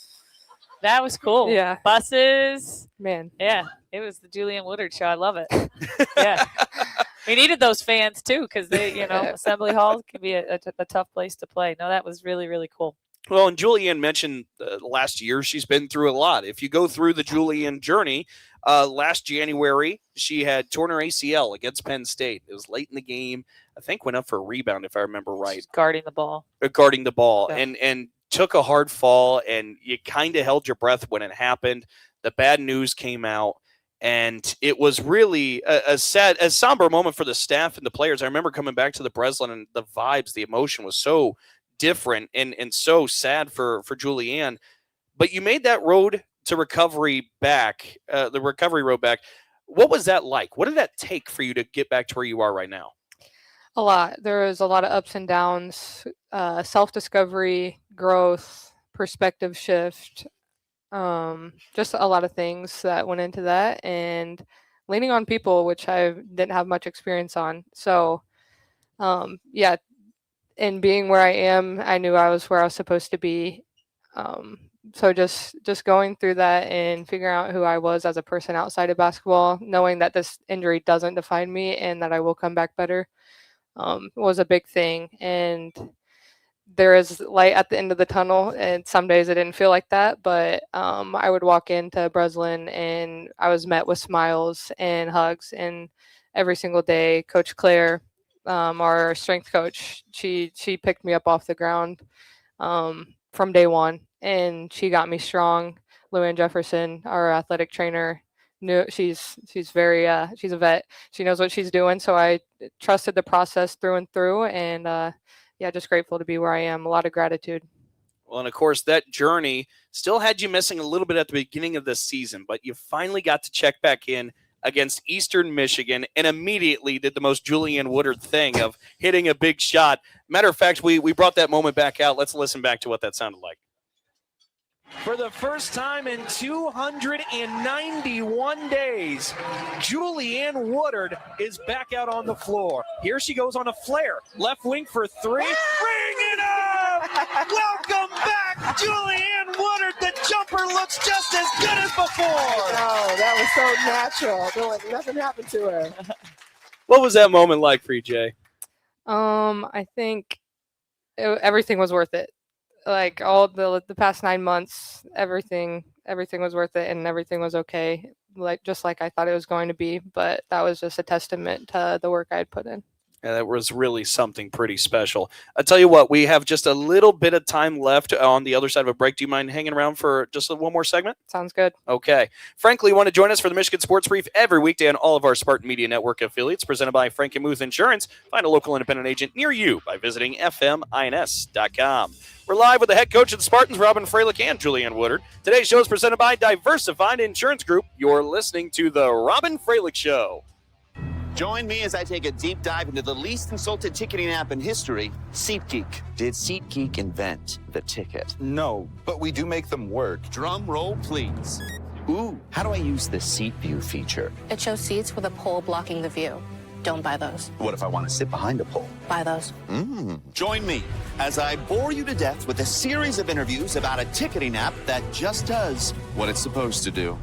That was cool. Yeah. Buses. Man. Yeah. It was the Juliann Woodard show. I love it. Yeah. We needed those fans too, because they, Assembly Hall can be a tough place to play. No, that was really, really cool. Well, and Juliann mentioned last year she's been through a lot. If you go through the Juliann journey, last January she had torn her ACL against Penn State. It was late in the game. I think went up for a rebound, if I remember right. She's guarding the ball. Yeah. And took a hard fall, and you kind of held your breath when it happened. The bad news came out, and it was really a somber moment for the staff and the players. I remember coming back to the Breslin, and the vibes, the emotion was so different and so sad for Juliann. But you made that road to recovery back, the recovery road back. What was that like? What did that take for you to get back to where you are right now? A lot. There was a lot of ups and downs, self-discovery, growth, perspective shift, just a lot of things that went into that, and leaning on people, which I didn't have much experience on. So, yeah, and being where I am, I knew I was where I was supposed to be. So just going through that and figuring out who I was as a person outside of basketball, knowing that this injury doesn't define me and that I will come back better, was a big thing. And there is light at the end of the tunnel, and some days it didn't feel like that, but I would walk into Breslin and I was met with smiles and hugs, and every single day, Coach Claire, our strength coach, she picked me up off the ground from day one, and she got me strong. Luann Jefferson, our athletic trainer, knew she's very she's a vet. She knows what she's doing, so I trusted the process through and through, and yeah, just grateful to be where I am. A lot of gratitude. Well, and of course, that journey still had you missing a little bit at the beginning of this season, but you finally got to check back in against Eastern Michigan and immediately did the most Juliann Woodard thing of hitting a big shot. Matter of fact, we brought that moment back out. Let's listen back to what that sounded like. For the first time in 291 days, Juliann Woodard is back out on the floor. Here she goes on a flare. Left wing for three. Bring it up! Welcome back, Juliann Woodard. The jumper looks just as good as before. Oh, that was so natural. Nothing happened to her. What was that moment like for you, Jay? I think everything was worth it. Like all the past 9 months, everything was worth it, and everything was okay, just like I thought it was going to be. But that was just a testament to the work I had put in. Yeah, that was really something pretty special. I'll tell you what, we have just a little bit of time left on the other side of a break. Do you mind hanging around for just one more segment? Sounds good. Okay. Frankly, you want to join us for the Michigan Sports Brief every weekday on all of our Spartan Media Network affiliates, presented by Frank & Muth Insurance. Find a local independent agent near you by visiting fmins.com. We're live with the head coach of the Spartans, Robyn Fralick and Juliann Woodard. Today's show is presented by Diversified Insurance Group. You're listening to The Robyn Fralick Show. Join me as I take a deep dive into the least insulted ticketing app in history, SeatGeek. Did SeatGeek invent the ticket? No, but we do make them work. Drum roll, please. Ooh, how do I use the seat view feature? It shows seats with a pole blocking the view. Don't buy those. What if I want to sit behind a pole? Buy those. Join me as I bore you to death with a series of interviews about a ticketing app that just does what it's supposed to do.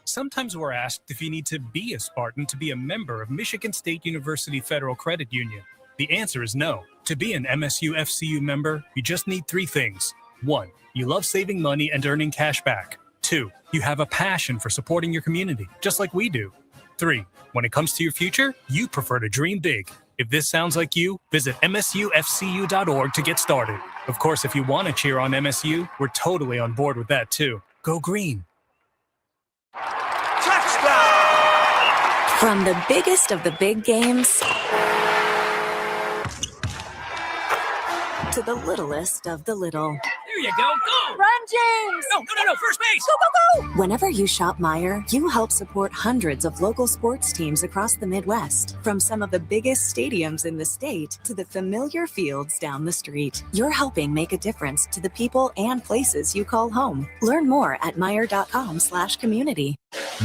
Sometimes we're asked if you need to be a Spartan to be a member of Michigan State University Federal Credit Union. The answer is no. To be an MSU FCU member, you just need 3 things. 1. You love saving money and earning cash back. 2. You have a passion for supporting your community, just like we do. 3. When it comes to your future, you prefer to dream big. If this sounds like you, visit msufcu.org to get started. Of course, if you want to cheer on MSU, we're totally on board with that too. Go green. From the biggest of the big games to the littlest of the little. There you go. Go! Run, James! No. First base! Go, go, go! Whenever you shop Meijer, you help support hundreds of local sports teams across the Midwest. From some of the biggest stadiums in the state to the familiar fields down the street. You're helping make a difference to the people and places you call home. Learn more at Meijer.com/community.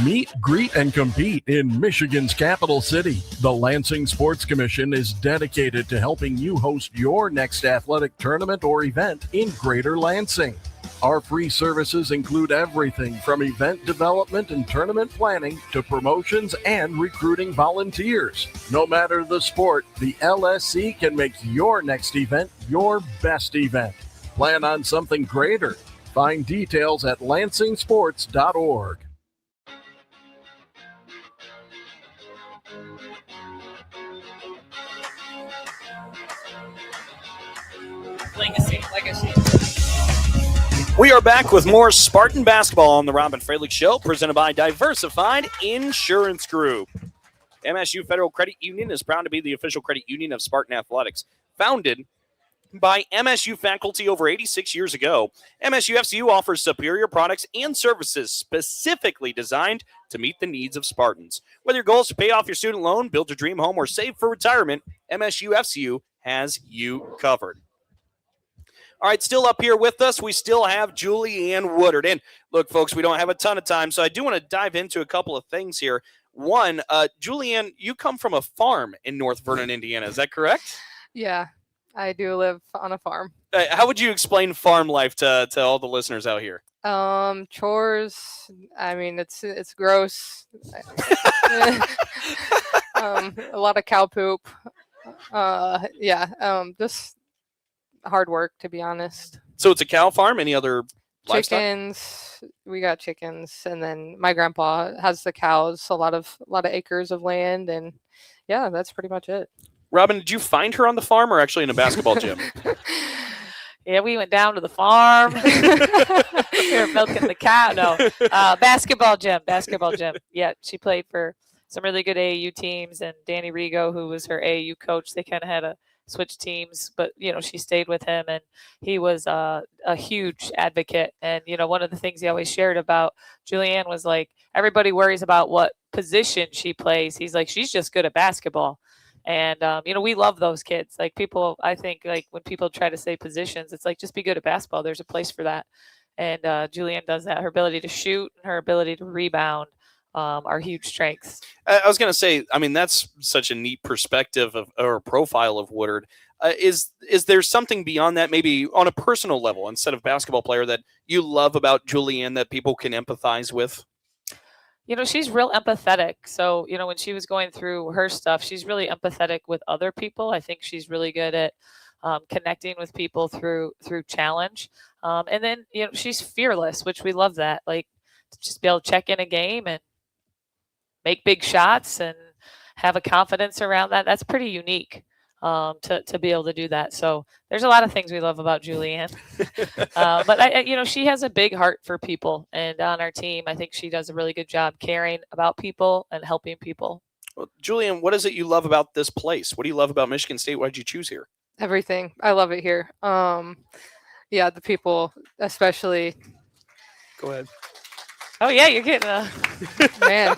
Meet, greet, and compete in Michigan's capital city. The Lansing Sports Commission is dedicated to helping you host your next athletic tournament or event in Greater Lansing. Our free services include everything from event development and tournament planning to promotions and recruiting volunteers. No matter the sport, the LSC can make your next event your best event. Plan on something greater. Find details at lansingsports.org. Legacy. We are back with more Spartan basketball on the Robyn Fralick Show, presented by Diversified Insurance Group. MSU Federal Credit Union is proud to be the official credit union of Spartan Athletics. Founded by MSU faculty over 86 years ago, MSU FCU offers superior products and services specifically designed to meet the needs of Spartans. Whether your goal is to pay off your student loan, build your dream home, or save for retirement, MSU FCU has you covered. All right, still up here with us, we still have Juliann Woodard. And look, folks, we don't have a ton of time, so I do want to dive into a couple of things here. One, Juliann, you come from a farm in North Vernon, Indiana. Is that correct? Yeah, I do live on a farm. How would you explain farm life to all the listeners out here? Chores. I mean, it's gross. A lot of cow poop. Just hard work, to be honest. So it's a cow farm. Any other livestock? Chickens. We got chickens, and then my grandpa has the cows. A lot of acres of land, and yeah, that's pretty much it. Robyn, did you find her on the farm or actually in a basketball gym? Yeah, we went down to the farm. We were milking the cow. No, basketball gym. Yeah, she played for some really good AAU teams, and Danny Rigo, who was her AAU coach, they kind of had a switch teams, but she stayed with him, and he was a huge advocate. And one of the things he always shared about Juliann was like, everybody worries about what position she plays. He's like, she's just good at basketball. And we love those kids. Like, people, I think, like, when people try to say positions, it's like, just be good at basketball. There's a place for that. And Juliann does that. Her ability to shoot and her ability to rebound are huge strengths. I was going to say, I mean, that's such a neat perspective or profile of Woodard. Is there something beyond that, maybe on a personal level, instead of basketball player, that you love about Juliann that people can empathize with? She's real empathetic. So, when she was going through her stuff, she's really empathetic with other people. I think she's really good at connecting with people through challenge. And then, she's fearless, which we love that. Like, to just be able to check in a game and make big shots and have a confidence around that. That's pretty unique to be able to do that. So there's a lot of things we love about Juliann. But she has a big heart for people, and on our team, I think she does a really good job caring about people and helping people. Well, Juliann, what is it you love about this place? What do you love about Michigan State? Why did you choose here? Everything. I love it here. The people, especially. Go ahead. Oh yeah, you're getting man.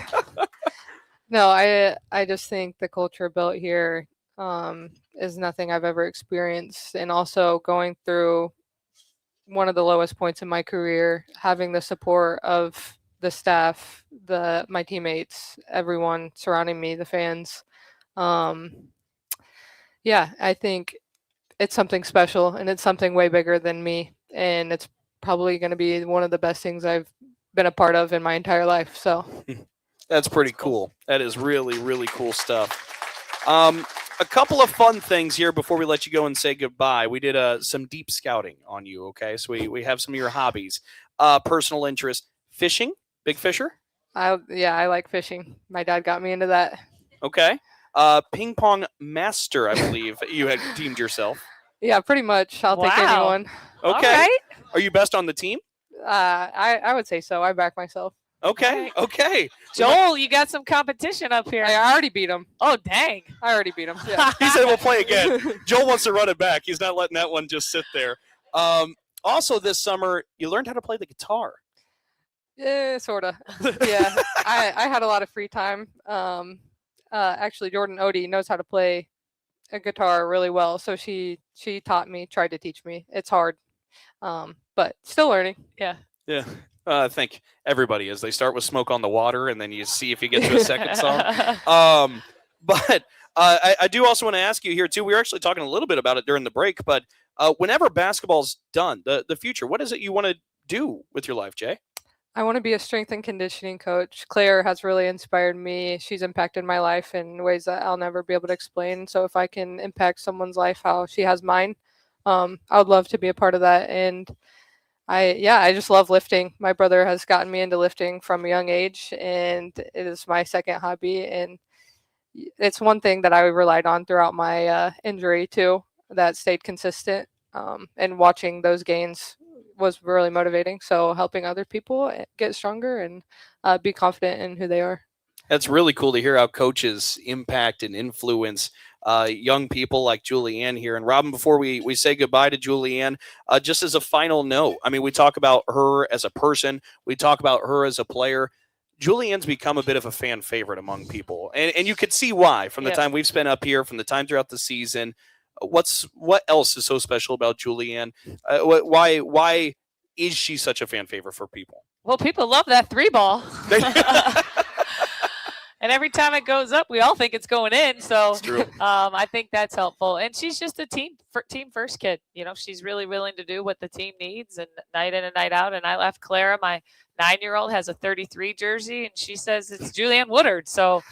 No, I just think the culture built here is nothing I've ever experienced. And also going through one of the lowest points in my career, having the support of the staff, my teammates, everyone surrounding me, the fans. I think it's something special, and it's something way bigger than me. And it's probably going to be one of the best things I've been a part of in my entire life. So that's pretty cool. That is really, really cool stuff. a couple of fun things here before we let you go and say goodbye. We did some deep scouting on you, okay? So we have some of your hobbies. Personal interest, fishing, big fisher? I like fishing. My dad got me into that. Okay. Ping pong master, I believe you had deemed yourself. Yeah, pretty much. I'll take anyone. Okay. All right. Are you best on the team? I would say so. I back myself. Okay. Okay. Joel, you got some competition up here. I already beat him. Oh, dang. I already beat him. Yeah. He said we'll play again. Joel wants to run it back. He's not letting that one just sit there. Also, this summer, you learned how to play the guitar. Yeah, sort of. Yeah, I had a lot of free time. Actually, Jordan Odie knows how to play a guitar really well, so she taught me, tried to teach me. It's hard, but still learning. Yeah. Yeah. I think everybody is. They start with Smoke on the Water, and then you see if you get to a second song. But I do also want to ask you here, too. We were actually talking a little bit about it during the break, but whenever basketball's done, the future, what is it you want to do with your life, Jay? I want to be a strength and conditioning coach. Claire has really inspired me. She's impacted my life in ways that I'll never be able to explain. So if I can impact someone's life how she has mine, I would love to be a part of that. And I just love lifting. My brother has gotten me into lifting from a young age, and it is my second hobby. And it's one thing that I relied on throughout my injury too, that stayed consistent. And watching those gains was really motivating. So helping other people get stronger and be confident in who they are. That's really cool to hear how coaches impact and influence young people like Juliann here. And Robyn, before we say goodbye to Juliann, just as a final note, I mean, we talk about her as a person, we talk about her as a player. Juliann's become a bit of a fan favorite among people. And you could see why from the time we've spent up here, from the time throughout the season. What else is so special about Juliann? Why is she such a fan favorite for people? Well, people love that 3-ball. And every time it goes up, we all think it's going in. So I think that's helpful. And she's just a team first kid. You know, she's really willing to do what the team needs, and night in and night out. And I left Clara, my 9-year-old, has a 33 jersey, and she says it's Juliann Woodard. So,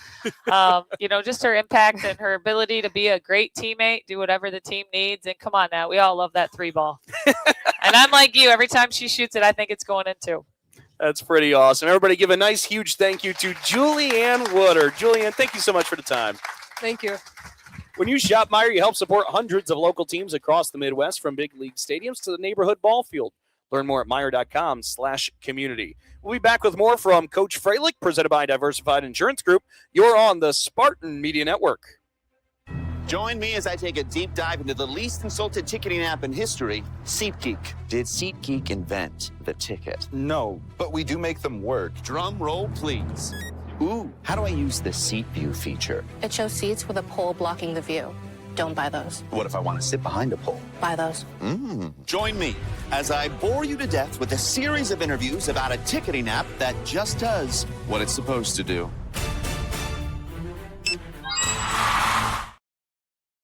just her impact and her ability to be a great teammate, do whatever the team needs. And come on now, we all love that 3-ball. And I'm like you. Every time she shoots it, I think it's going in too. That's pretty awesome. Everybody give a nice, huge thank you to Juliann Woodard. Juliann, thank you so much for the time. Thank you. When you shop Meijer, you help support hundreds of local teams across the Midwest, from big league stadiums to the neighborhood ball field. Learn more at Meijer.com/community. We'll be back with more from Coach Fralick, presented by Diversified Insurance Group. You're on the Spartan Media Network. Join me as I take a deep dive into the least insulted ticketing app in history, SeatGeek. Did SeatGeek invent the ticket? No, but we do make them work. Drum roll, please. Ooh, how do I use the Seat View feature? It shows seats with a pole blocking the view. Don't buy those. What if I want to sit behind a pole? Buy those. Join me as I bore you to death with a series of interviews about a ticketing app that just does what it's supposed to do.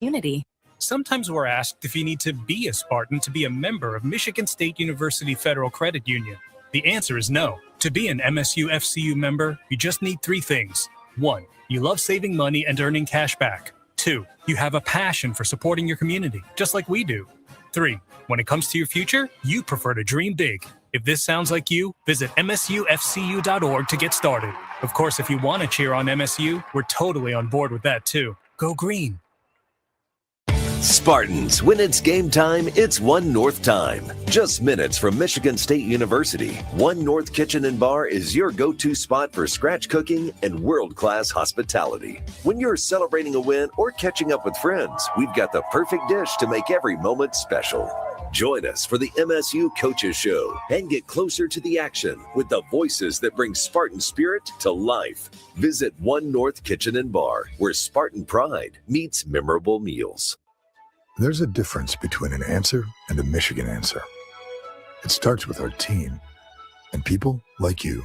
Unity. Sometimes we're asked if you need to be a Spartan to be a member of Michigan State University Federal Credit Union. The answer is no. To be an MSU FCU member, you just need 3 things. 1, you love saving money and earning cash back. 2, you have a passion for supporting your community, just like we do. 3, when it comes to your future, you prefer to dream big. If this sounds like you, visit msufcu.org to get started. Of course, if you want to cheer on MSU, we're totally on board with that too. Go green. Spartans, when it's game time, it's One North time. Just minutes from Michigan State University, One North Kitchen and Bar is your go-to spot for scratch cooking and world-class hospitality. When you're celebrating a win or catching up with friends, we've got the perfect dish to make every moment special. Join us for the MSU Coaches Show and get closer to the action with the voices that bring Spartan spirit to life. Visit One North Kitchen and Bar, where Spartan pride meets memorable meals. There's a difference between an answer and a Michigan answer. It starts with our team and people like you.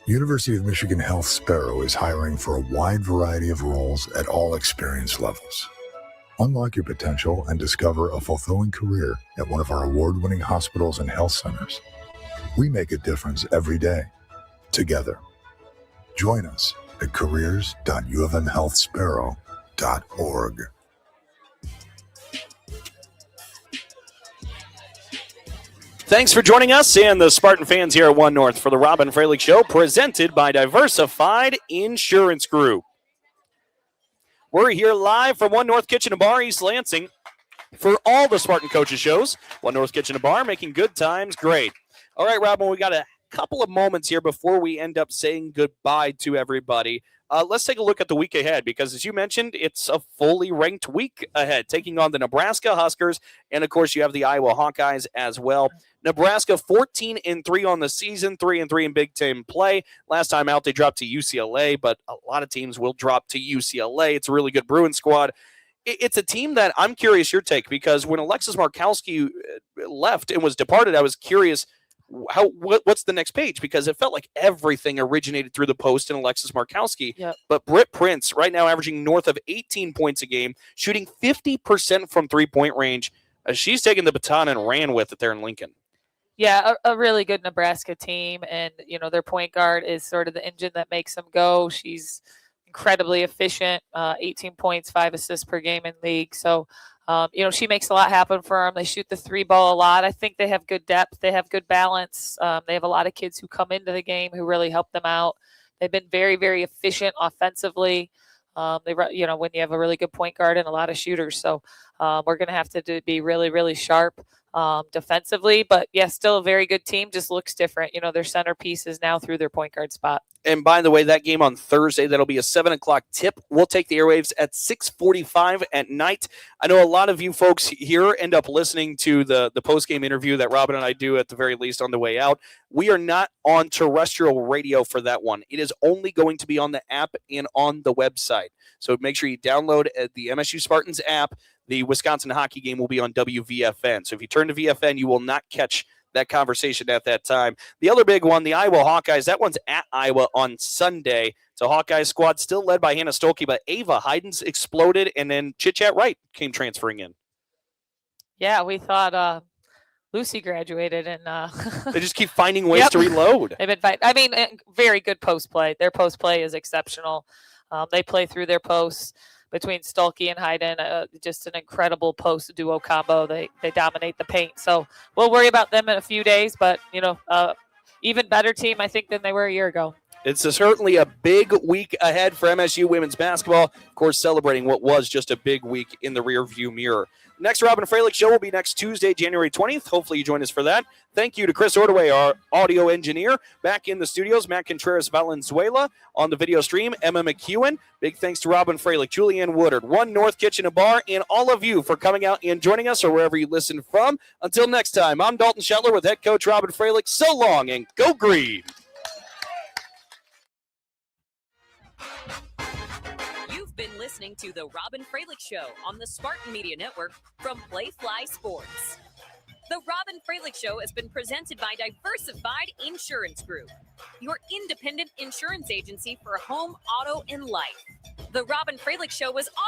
University of Michigan Health Sparrow is hiring for a wide variety of roles at all experience levels. Unlock your potential and discover a fulfilling career at one of our award-winning hospitals and health centers. We make a difference every day, together. Join us at careers.uofmhealthsparrow.com. SpartanFans.org. Thanks for joining us and the Spartan fans here at One North for the Robyn Fralick Show, presented by Diversified Insurance Group. We're here live from One North Kitchen and Bar, East Lansing, for all the Spartan Coaches shows. One North Kitchen and Bar, making good times great. All right, Robyn, we got a couple of moments here before we end up saying goodbye to everybody. Let's take a look at the week ahead, because as you mentioned, it's a fully ranked week ahead, taking on the Nebraska Huskers, and of course you have the Iowa Hawkeyes as well. Nebraska 14-3 on the season, 3-3 in Big Ten play. Last time out they dropped to UCLA, but a lot of teams will drop to UCLA. It's a really good Bruin squad. It's a team that I'm curious your take, because when Alexis Markowski left and was departed, I was curious what's the next page, because it felt like everything originated through the post and Alexis Markowski. Yep. But Britt Prince right now averaging north of 18 points a game, shooting 50% from three-point range. She's taken the baton and ran with it there in Lincoln. Yeah, a really good Nebraska team, and their point guard is sort of the engine that makes them go. She's incredibly efficient, 18 points, 5 assists per game in league. So, she makes a lot happen for them. They shoot the three ball a lot. I think they have good depth. They have good balance. They have a lot of kids who come into the game who really help them out. They've been very, very efficient offensively. When you have a really good point guard and a lot of shooters. So we're going to have to be really, really sharp defensively. But, yeah, still a very good team. Just looks different. Their centerpiece is now through their point guard spot. And by the way, that game on Thursday, that'll be a 7 o'clock tip. We'll take the airwaves at 6:45 at night. I know a lot of you folks here end up listening to the post-game interview that Robyn and I do at the very least on the way out. We are not on terrestrial radio for that one. It is only going to be on the app and on the website. So make sure you download the MSU Spartans app. The Wisconsin hockey game will be on WVFN. So if you turn to VFN, you will not catch that conversation at that time. The other big one, the Iowa Hawkeyes, that one's at Iowa on Sunday. It's a Hawkeye squad still led by Hannah Stolke, but Ava Heiden's exploded, and then Chit-Chat Wright came transferring in. Yeah, we thought Lucy graduated, and they just keep finding ways to reload. They've been very good post play. Their post play is exceptional. They play through their posts between Stolke and Hayden, just an incredible post duo combo. They dominate the paint. So we'll worry about them in a few days, but, even better team, I think, than they were a year ago. It's certainly a big week ahead for MSU women's basketball. Of course, celebrating what was just a big week in the rearview mirror. Next Robyn Fralick Show will be next Tuesday, January 20th. Hopefully you join us for that. Thank you to Chris Ordway, our audio engineer. Back in the studios, Matt Contreras Valenzuela. On the video stream, Emma McEwen. Big thanks to Robyn Fralick, Juliann Woodard, One North Kitchen and Bar, and all of you for coming out and joining us or wherever you listen from. Until next time, I'm Dalton Shetler with head coach Robyn Fralick. So long and go green. Been listening to the Robyn Fralick Show on the Spartan Media Network from Playfly Sports. The Robyn Fralick Show has been presented by Diversified Insurance Group, your independent insurance agency for home, auto, and life. The Robyn Fralick Show was also